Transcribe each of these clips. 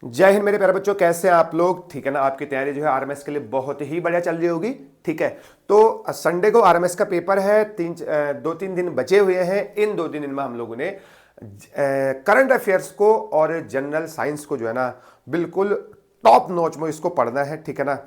जय हिंद मेरे प्यारे बच्चों, कैसे हैं आप लोग? ठीक है ना। आपकी तैयारी जो है आरएमएस के लिए बहुत ही बढ़िया चल रही होगी। ठीक है, तो संडे को आरएमएस का पेपर है। 2-3 दिन बचे हुए हैं। इन 2-3 दिन में हम लोगों ने करंट अफेयर्स को और जनरल साइंस को जो है ना बिल्कुल टॉप नॉच में इसको पढ़ना है। ठीक है ना।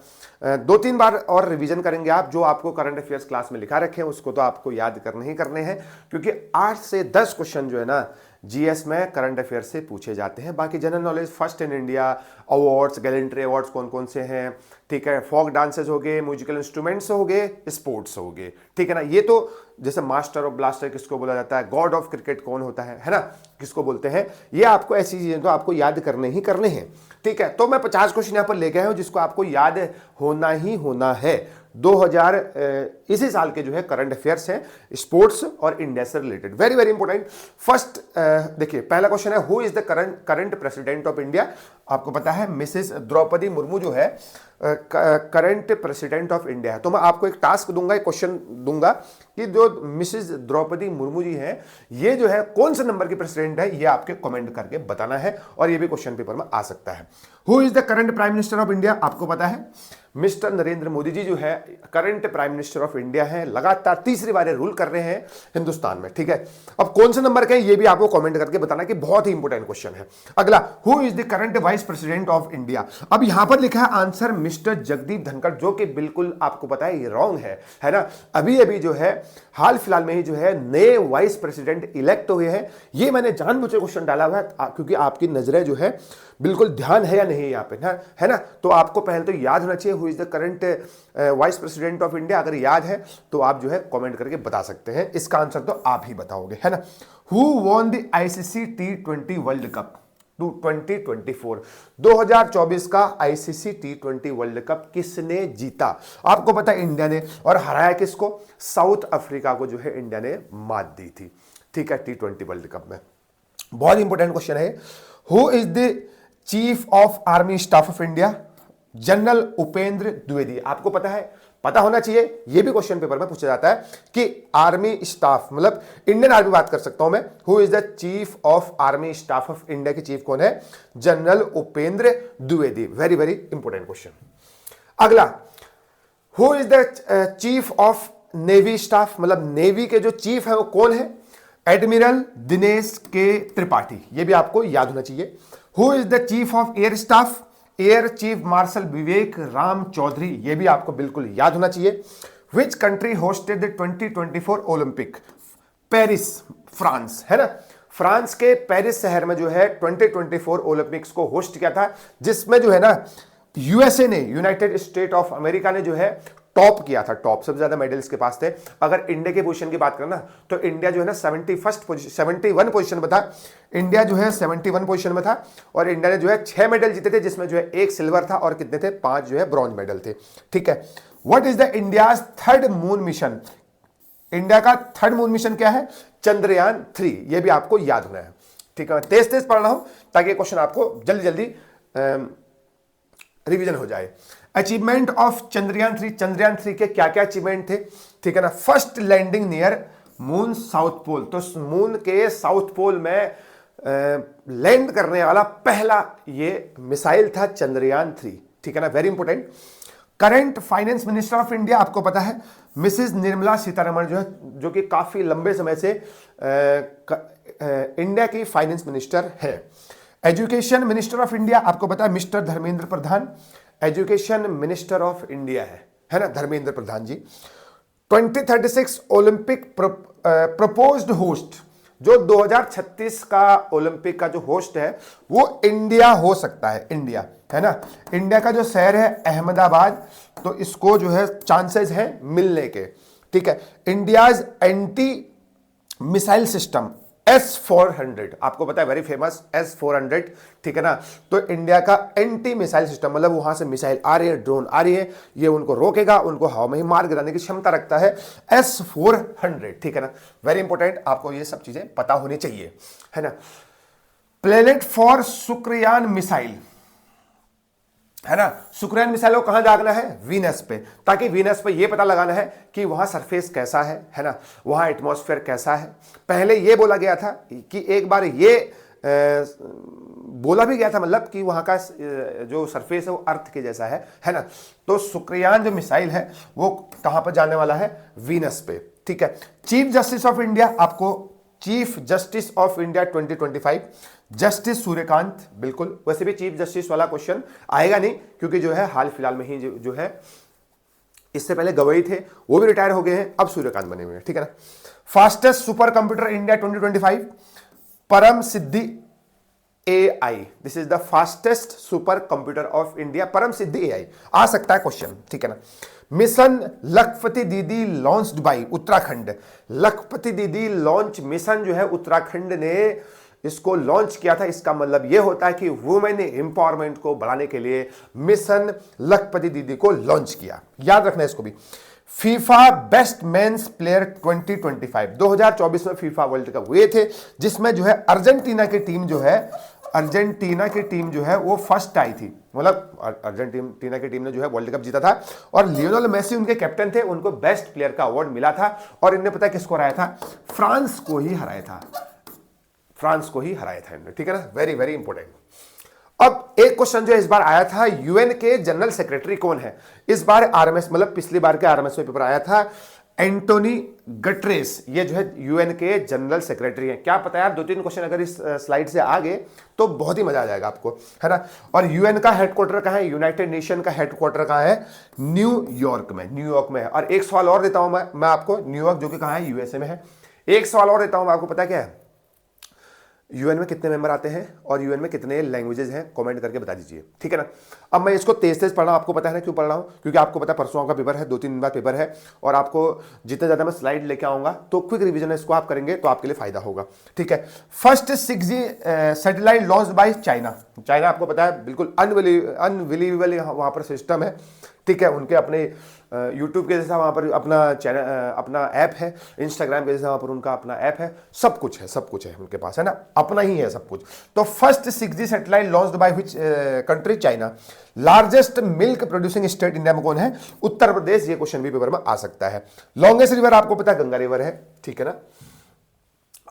2-3 बार और रिवीजन करेंगे आप। जो आपको करंट अफेयर्स क्लास में लिखा रखे हैं उसको तो आपको याद करने ही करने हैं, क्योंकि 8 से 10 क्वेश्चन जो है ना जीएस में करंट अफेयर्स से पूछे जाते हैं। बाकी general knowledge, first in India awards, gallantry awards कौन कौन से हैं, ठीक है, फोक डांसेस हो गए, म्यूजिकल इंस्ट्रूमेंट्स हो गए, स्पोर्ट्स हो गए। ठीक है ना। ये तो जैसे मास्टर ऑफ ब्लास्टर किसको बोला जाता है, गॉड ऑफ क्रिकेट कौन होता है ना, किसको बोलते हैं, ये आपको ऐसी चीजें तो आपको याद करने ही करने हैं। ठीक है, तो मैं 50 क्वेश्चन यहां पर लेके आया हूं जिसको आपको याद होना ही होना है। 2000 इसी साल के जो है करंट अफेयर्स हैं, स्पोर्ट्स और इंडिया से related, very very important. First देखिए, पहला क्वेश्चन है, who is the current president of India. आपको पता है मिसेस द्रौपदी मुर्मू जो है करंट प्रेसिडेंट ऑफ इंडिया है। तो मैं आपको एक टास्क दूंगा, एक क्वेश्चन दूंगा कि जो मिसेस द्रौपदी मुर्मू जी हैं ये जो है कौन से नंबर की प्रेसिडेंट है, ये आपके कमेंट करके बताना है, और ये भी क्वेश्चन पेपर में आ सकता है। Who is the current prime minister of India. आपको पता है मिस्टर नरेंद्र मोदी जी जो है current prime minister of India हैं, लगातार तीसरी बार रूल कर रहे हैं हिंदुस्तान में। ठीक है, अब कौन से नंबर के हैं ये भी आपको कमेंट करके बताना, कि बहुत ही इंपॉर्टेंट क्वेश्चन है। अगला, who is the current vice president of India. अब यहां पर लिखा है आंसर मिस्टर जगदीप धनखड़, जो कि बिल्कुल आपको पता है ये रॉन्ग है ना। अभी अभी जो है हाल फिलहाल में ही जो है नए वाइस प्रेसिडेंट इलेक्ट हुए हैं। ये मैंने जानबूझ के क्वेश्चन डाला हुआ है क्योंकि आपकी नजरें जो है बिल्कुल ध्यान है या नहीं यहाँ पे, है ना। तो आपको पहले तो याद होना चाहिए who is the current vice president of India. अगर याद है तो आप जो है कमेंट करके बता सकते हैं। इसका आंसर तो आप ही बताओगे, है ना। Who won the ICC T20 world cup 2024, 2024 का आईसीसी T20 वर्ल्ड कप किसने जीता। आपको पता है इंडिया ने, और हराया किसको, साउथ अफ्रीका को जो है इंडिया ने मात दी थी। ठीक है, T20 वर्ल्ड कप में। बहुत इंपॉर्टेंट क्वेश्चन है। Who is the chief of army staff of India. General Upendra Dwivedi. आपको पता है, पता होना चाहिए, यह भी क्वेश्चन पेपर में पूछा जाता है कि आर्मी स्टाफ मतलब इंडियन आर्मी बात कर सकता हूं मैं। Who is the chief of army staff of India की चीफ कौन है, general Upendra Dwivedi. Very very important question. अगला, who is the chief of navy staff, मतलब नेवी के जो चीफ है वो कौन है, एडमिरल दिनेश के त्रिपाठी। यह भी आपको याद होना चाहिए। Who is the chief of air staff, air chief marshal Vivek Ram Chaudhary. यह भी आपको बिल्कुल याद होना चाहिए। Which country hosted the 2024 Olympic, Paris, France, है ना। फ्रांस के पेरिस शहर में जो है 2024 ओलंपिक्स को होस्ट किया था, जिसमें जो है ना यूएसए ने, यूनाइटेड स्टेट ऑफ अमेरिका ने जो है टॉप किया था। टॉप सबसे ज्यादा मेडल्स के पास थे। अगर इंडिया के पोजीशन की बात करें ना तो इंडिया जो है ना 71 पोजीशन में था। इंडिया जो है 71 पोजीशन में था, और इंडिया ने जो है 6 मेडल जीते थे, जिसमें जो है 1 सिल्वर था और कितने थे, 5 जो है ब्रॉन्ज मेडल थे। ठीक है। What is the India's third moon mission. India का थर्ड मून मिशन क्या है, चंद्रयान 3। यह भी आपको याद होना है। ठीक है, तेज तेज पढ़ रहा हूं ताकि क्वेश्चन आपको जल्दी जल्दी रिवीजन हो जाए। अचीवमेंट ऑफ चंद्रयान 3, चंद्रयान 3 के क्या क्या अचीवमेंट थे। ठीक है ना। First landing near moon south pole, तो मून के साउथ पोल में लैंड करने वाला पहला ये मिसाइल था चंद्रयान 3। ठीक है ना, very important. Current finance minister of India, आपको पता है मिसेस निर्मला सीतारमण जो है, जो कि काफी लंबे समय से इंडिया की फाइनेंस मिनिस्टर है। एजुकेशन मिनिस्टर ऑफ इंडिया, आपको पता है mister Dharmendra Pradhan education minister of India है ना, धर्मेंद्र प्रधान जी। 2036 ओलंपिक प्रपोज्ड होस्ट, जो 2036 का ओलंपिक का जो होस्ट है वो इंडिया हो सकता है, इंडिया, है ना। इंडिया का जो शहर है अहमदाबाद, तो इसको जो है चांसेस है मिलने के। ठीक है। India's anti missile system S-400, आपको पता है वेरी फेमस S-400। ठीक है ना। तो इंडिया का एंटी मिसाइल सिस्टम, मतलब वहां से मिसाइल आ रही है, ड्रोन आ रही है, ये उनको रोकेगा, उनको हवा में ही मार गिराने की क्षमता रखता है S-400। ठीक है ना, वेरी इंपॉर्टेंट, आपको ये सब चीजें पता होनी चाहिए, है ना। प्लेनेट फॉर शुक्रयान मिसाइल, है ना। शुक्रयान मिसाइल को कहां दागना है, वीनस पे, ताकि वीनस पे ये पता लगाना है कि वहां सरफेस कैसा है ना, वहां एटमॉस्फेयर कैसा है। पहले ये बोला गया था कि एक बार ये बोला भी गया था, मतलब कि वहां का जो सरफेस है वो अर्थ के जैसा है ना। तो शुक्रयान जो मिसाइल है वो कहां पर जाने वाला है? वीनस पे, ठीक है। चीफ जस्टिस ऑफ इंडिया, आपको chief justice of India 2025 justice Suryakant, बिल्कुल। वैसे भी चीफ जस्टिस वाला क्वेश्चन आएगा नहीं, क्योंकि जो है हाल फिलहाल में ही जो है, इससे पहले गवई थे, वो भी रिटायर हो गए हैं, अब सूर्यकांत बने हुए हैं, ठीक है ना। फास्टेस्ट सुपर कंप्यूटर इंडिया 2025 परम सिद्धि AI, this is the fastest super computer of India, परम सिद्धि AI। आ सकता है क्वेश्चन, ठीक है ना। मिशन लखपति दीदी लॉन्च्ड बाय उत्तराखंड, लखपति दीदी लॉन्च मिशन जो है उत्तराखंड ने इसको लॉन्च किया था। इसका मतलब यह होता है कि वुमेन एम्पावरमेंट को बढ़ाने के लिए मिशन लखपति दीदी को लॉन्च किया, याद रखना है इसको भी। फीफा बेस्ट मेंस प्लेयर 2025, 2024 में फीफा वर्ल्ड कप हुए थे, जिसमें जो है अर्जेंटीना की टीम जो है वो फर्स्ट आई थी, मतलब अर्जेंटीना की टीम ने जो है वर्ल्ड कप जीता था, और लियोनेल मेसी उनके कैप्टन थे, उनको बेस्ट प्लेयर का अवार्ड मिला था। और इन्हें पता है किसको हराया था? फ्रांस को ही हराया था, इन्होंने, ठीक है ना। Very very important. अब एक क्वेश्चन जो इस बार आया था, यूएन के जनरल सेक्रेटरी कौन है? इस बार आरएमएस, मतलब पिछली बार के आरएमएस में पेपर आया था, एंटोनी गटरेस, ये जो है यूएन के जनरल सेक्रेटरी हैं। क्या पता यार, 2-3 क्वेश्चन अगर इस स्लाइड से आ गए तो बहुत ही मजा आ जाएगा आपको, है ना। और यूएन का हेडक्वार्टर कहां है? यूनाइटेड नेशन का हेडक्वार्टर कहां है? न्यूयॉर्क में है। और एक सवाल और देता हूं मैं आपको, न्यूयॉर्क जो कि कहां है? यूएसए में है। एक सवाल और देता हूं, आपको पता क्या है यूएन में कितने मेंबर आते हैं और यूएन में कितने लैंग्वेजेस हैं? कमेंट करके बता दीजिए, ठीक है ना। अब मैं इसको तेज तेज पढ़ रहा हूं, आपको पता है ना क्यों पढ़ रहा हूं? क्योंकि आपको पता है परसों आपका पेपर है, 2-3 दिन बाद पेपर है, और आपको जितने ज्यादा मैं स्लाइड लेके आऊंगा तो क्विक रिवीजन इसको आप करेंगे तो आपके लिए फायदा होगा, ठीक है। First 6G satellite launch by China, आपको पता है बिल्कुल अनबिलीवेबल वहां पर सिस्टम है, ठीक है। उनके अपने यूट्यूब के जैसा वहां पर अपना चैनल, अपना ऐप है, इंस्टाग्राम के जैसा वहां पर उनका अपना ऐप है, सब कुछ है उनके पास, है ना, अपना ही है सब कुछ। तो first 6G satellite launched by which country? China. Largest milk producing state India में कौन है? उत्तर प्रदेश। ये क्वेश्चन भी पेपर में आ सकता है। लॉन्गेस्ट रिवर आपको पता है गंगा रिवर है, ठीक है ना।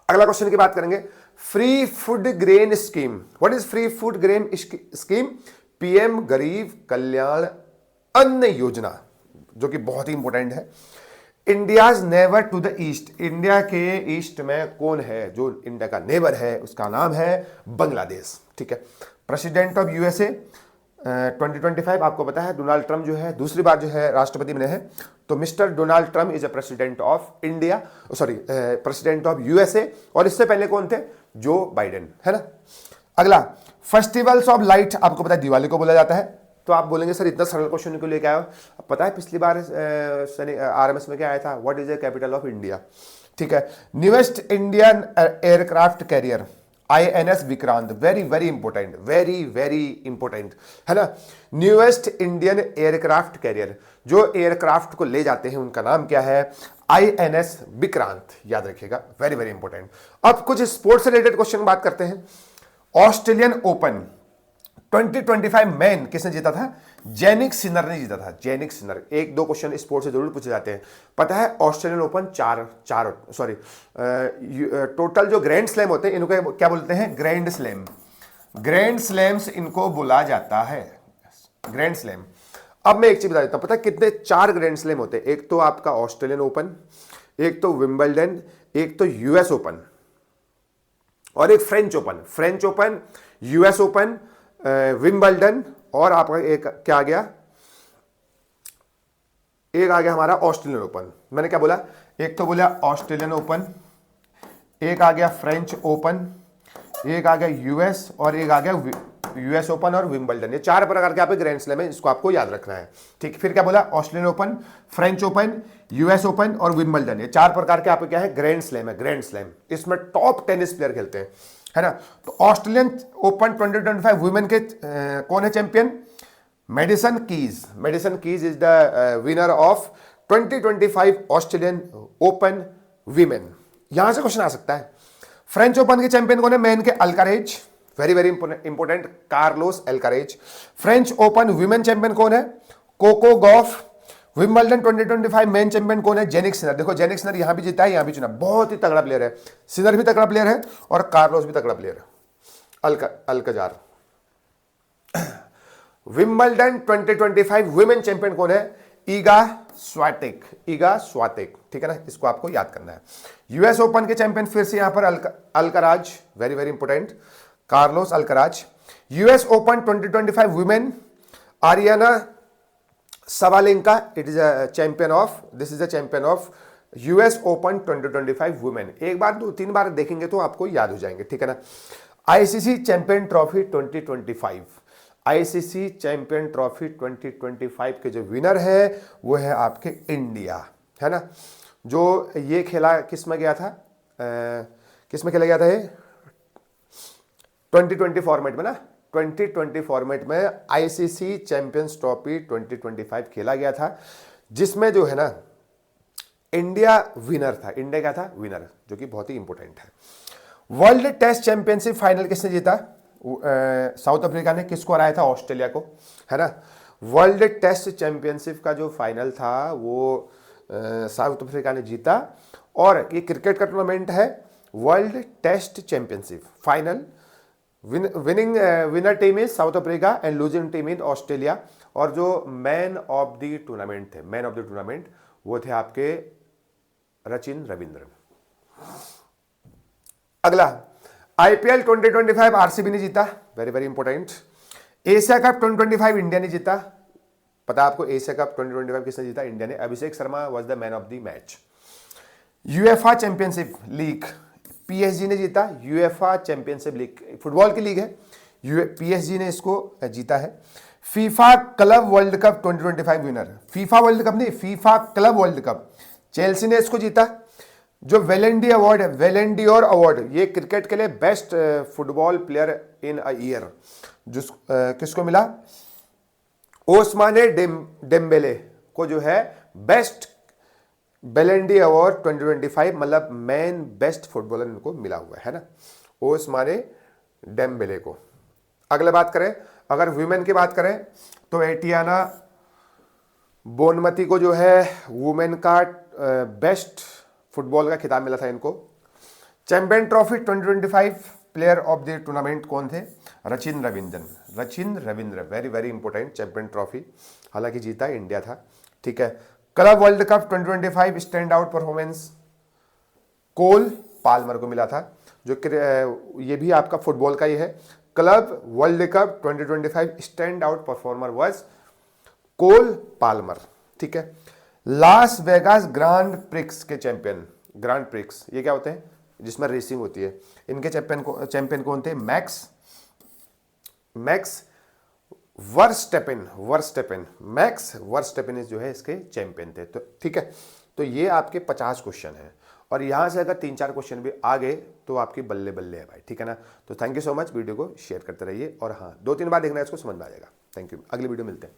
अगला क्वेश्चन की बात करेंगे, free food grain scheme. What is free food grain scheme? PM Garib Kalyan Anna Yojana, जो कि बहुत ही इंपॉर्टेंट है। India's neighbour to the east, India के ईस्ट में कौन है जो इंडिया का नेबर है? उसका नाम है बांग्लादेश, ठीक है। प्रेसिडेंट ऑफ यूएसए 2025, आपको पता है डोनाल्ड ट्रंप जो है दूसरी बार जो है राष्ट्रपति बने हैं, तो mister Donald Trump is a president of India, president of USA. और इससे पहले कौन थे? जो बाइडेन, है ना। अगला, फेस्टिवल्स ऑफ लाइट, आपको पता है दिवाली को बोला जाता है। तो आप बोलेंगे सर इतना सरल क्वेश्चन क्यों लेके आए हो? पता है पिछली बार आरएमएस में क्या आया था? What is the capital of India, ठीक है। Newest Indian aircraft carrier INS Vikrant, very very important, है ना। न्यूएस्ट इंडियन एयरक्राफ्ट कैरियर, जो एयरक्राफ्ट को ले जाते हैं उनका नाम क्या है? INS विक्रांत, याद रखिएगा, वेरी वेरी इंपॉर्टेंट। अब कुछ स्पोर्ट्स से रिलेटेड क्वेश्चन बात करते हैं। ऑस्ट्रेलियन ओपन 2025 मैन किसने जीता था? जैनिक सिनर ने जीता था, जैनिक सिनर। 1-2 क्वेश्चन स्पोर्ट्स से जरूर पूछे जाते हैं। पता है ऑस्ट्रेलियन ओपन टोटल जो ग्रैंड स्लैम होते हैं इनको क्या बोलते हैं? Grand slam. ग्रैंड स्लैम्स इनको बोला जाता है, ग्रैंड स्लैम। अब मैं एक चीज बता देता हूं, पता है कितने? 4 ग्रैंड स्लैम होते हैं। एक तो आपका ऑस्ट्रेलियन ओपन, एक तो विंबलडन, एक तो यूएस ओपन, और एक French open, US open, Wimbledon, और आपका एक क्या आ गया? एक आ गया हमारा ऑस्ट्रेलियन ओपन। मैंने क्या बोला? एक तो बोला ऑस्ट्रेलियन ओपन, एक आ गया फ्रेंच ओपन, एक आ गया यूएस, और एक आ गया यूएस ओपन और विंबलडन। ये 4 प्रकार के आपके ग्रैंड स्लैम है, इसको आपको याद रखना है, ठीक। फिर क्या बोला? Australian open, French open, US open और विंबलडन। ये 4 प्रकार के आपके क्या है? ग्रैंड स्लैम है, ग्रैंड स्लैम। इसमें टॉप टेनिस प्लेयर खेलते हैं, है ना। तो ऑस्ट्रेलियन ओपन 2025 वुमेन के कौन है champion? Medicine keys is the winner of 2025 Australian open women. यहां से क्वेश्चन आ सकता है। फ्रेंच ओपन के चैंपियन कौन है? मेन के Alcaraz, very very important, Carlos Alcaraz. French Open women champion कौन है? Coco Gauff. Wimbledon 2025 men champion कौन है? Jannik Sinner. देखो जेनिक सिनर यहां भी जीता है, यहां भी चुना, बहुत ही तगड़ा प्लेयर है। सिनर भी तगड़ा प्लेयर है और कार्लोस भी तगड़ा प्लेयर है। अल्कजार। विंबलडन 2025 वुमेन चैंपियन कौन है? ईगा स्वाटेक, ईगा स्वाटेक, ठीक है ना, इसको आपको याद करना है। यूएस ओपन के चैंपियन फिर से यहां पर Alcaraz, very very important, Carlos Alcaraz. US open 2025 women Ariana सवालेंका, it is a champion of, this is a champion of US open 2025 women. एक बार 2-3 बार देखेंगे तो आपको याद हो जाएंगे, ठीक है ना। ICC champion trophy 2025, ICC champion trophy 2025 के जो विनर है वो है आपके इंडिया, है ना। जो ये खेला किस में गया था, किस में खेला गया था ये? 2020 फॉर्मेट में ना, 2020 फॉर्मेट में आईसीसी चैंपियंस ट्रॉफी 2025 खेला गया था, जिसमें जो है ना इंडिया विनर था। इंडिया क्या था? विनर, जो कि बहुत ही इंपॉर्टेंट है। वर्ल्ड टेस्ट चैंपियनशिप फाइनल किसने जीता? साउथ अफ्रीका ने। किसको हराया था? ऑस्ट्रेलिया को, है ना। वर्ल्ड टेस्ट चैंपियनशिप का जो फाइनल था वो साउथ अफ्रीका ने जीता। और ये क्रिकेट का टूर्नामेंट है, world test championship final. Winner team is South Africa and losing team is Australia. और जो मैन ऑफ द टूर्नामेंट थे, मैन ऑफ द टूर्नामेंट वो थे आपके रचिन रविंद्र। अगला, आईपीएल 2025 आरसीबी ने जीता, very very important. Asia cup 2025 India ने जीता। पता आपको एशिया कप 2025 किसने जीता? इंडिया ने। Abhishek Sharma was the man of the match. UEFA championship league PSG ने जीता। यूएफए चैंपियनशिप लीग फुटबॉल की लीग है, पीएसजी ने इसको जीता है। FIFA club world cup 2025 winner, FIFA world cup नहीं, FIFA club world cup, Chelsea ने इसको जीता। जो वेलेंडी अवार्ड है, वेलेंडियोर अवार्ड, ये क्रिकेट के लिए best football player in a year, जिस किसको मिला? ओस्माने डेम्बेले को जो है बेस्ट बेलेंडी अवार्ड 2025, मतलब मैन बेस्ट फुटबॉलर इनको मिला हुआ है ना, ओस्माने डेम्बेले को। अगले बात करें, अगर वुमेन की बात करें तो एटियाना बोनमती को जो है वुमेन का बेस्ट फुटबॉल का खिताब मिला था इनको। Champion trophy 2025 player of the tournament कौन थे? Rachin Ravindran, Rachin Ravindra, very very important champion trophy, हालांकि जीता इंडिया था, ठीक है। Club world cup 2025 stand out performance Cole Palmer को मिला था, जो ये भी आपका फुटबॉल का ही है। Club world cup 2025 stand out performer was Cole Palmer, ठीक है। लास वेगास ग्रांड प्रिक्स के चैंपियन, ग्रांड प्रिक्स ये क्या होते हैं? जिसमें रेसिंग होती है, इनके चैंपियन कौन थे? मैक्स वर्स्टेपेन, मैक्स वर्स्टेपेन जो है इसके चैंपियन थे। तो ठीक है, तो ये आपके 50 क्वेश्चन हैं, और यहां से अगर 3-4 क्वेश्चन भी आ गए तो आपकी बल्ले बल्ले है भाई, ठीक है ना। तो thank you so much, video को शेयर करते रहिए, और हाँ 2-3 बार देखना है, इसको समझ में आ जाएगा। थैंक यू, अगली वीडियो मिलते हैं।